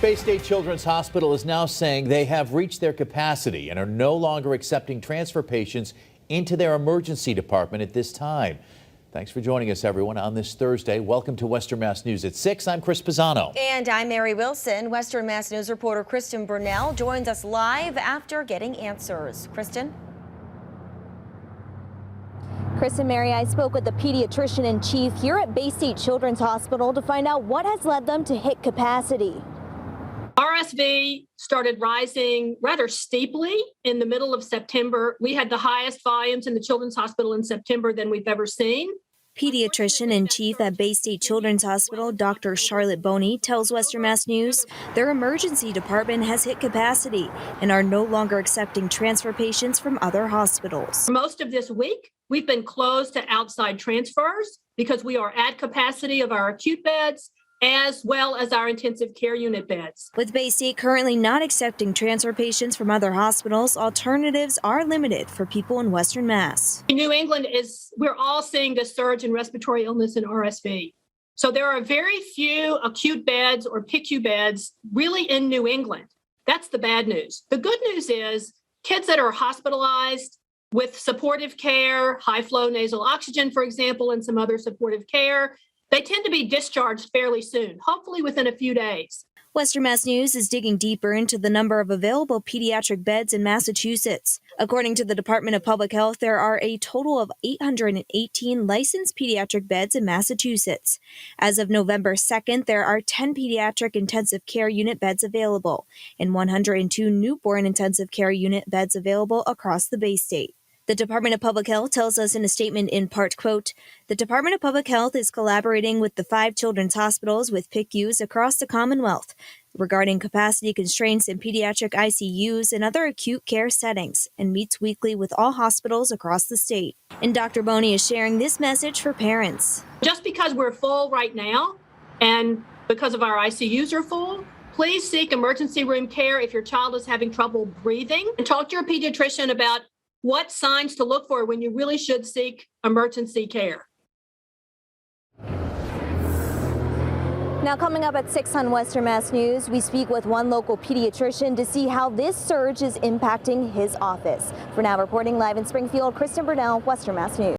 Baystate Children's Hospital is now saying they have reached their capacity and are no longer accepting transfer patients into their emergency department at this time. Thanks for joining us, everyone, on this Thursday. Welcome to Western Mass News at 6. I'm Chris Pisano. And I'm Mary Wilson. Western Mass News reporter Kristen Burnell joins us live after getting answers. Kristen? Chris and Mary, I spoke with the pediatrician in chief here at Baystate Children's Hospital to find out what has led them to hit capacity. RSV started rising rather steeply in the middle of September. We had the highest volumes in the Children's Hospital in September than we've ever seen. Pediatrician in chief at Baystate Children's Hospital, Dr. Charlotte Boney, tells Western Mass News their emergency department has hit capacity and are no longer accepting transfer patients from other hospitals. For most of this week, we've been closed to outside transfers because we are at capacity of our acute beds as well as our intensive care unit beds. With Baystate currently not accepting transfer patients from other hospitals, alternatives are limited for people in Western Mass. In New England, we're all seeing this surge in respiratory illness and RSV. So there are very few acute beds or PICU beds really in New England. That's the bad news. The good news is kids that are hospitalized with supportive care, high flow nasal oxygen, for example, and some other supportive care, they tend to be discharged fairly soon, hopefully within a few days. Western Mass News is digging deeper into the number of available pediatric beds in Massachusetts. According to the Department of Public Health, there are a total of 818 licensed pediatric beds in Massachusetts. As of November 2nd, there are 10 pediatric intensive care unit beds available and 102 newborn intensive care unit beds available across the Baystate. The Department of Public Health tells us in a statement in part, quote, "The Department of Public Health is collaborating with the 5 children's hospitals with PICUs across the Commonwealth regarding capacity constraints in pediatric ICUs and other acute care settings and meets weekly with all hospitals across the state." And Dr. Boney is sharing this message for parents. Just because we're full right now and because of our ICUs are full, please seek emergency room care if your child is having trouble breathing, and talk to your pediatrician about what signs to look for when you really should seek emergency care. Now coming up at 6 on Western Mass News, we speak with one local pediatrician to see how this surge is impacting his office. For now, reporting live in Springfield, Kristen Burnell, Western Mass News.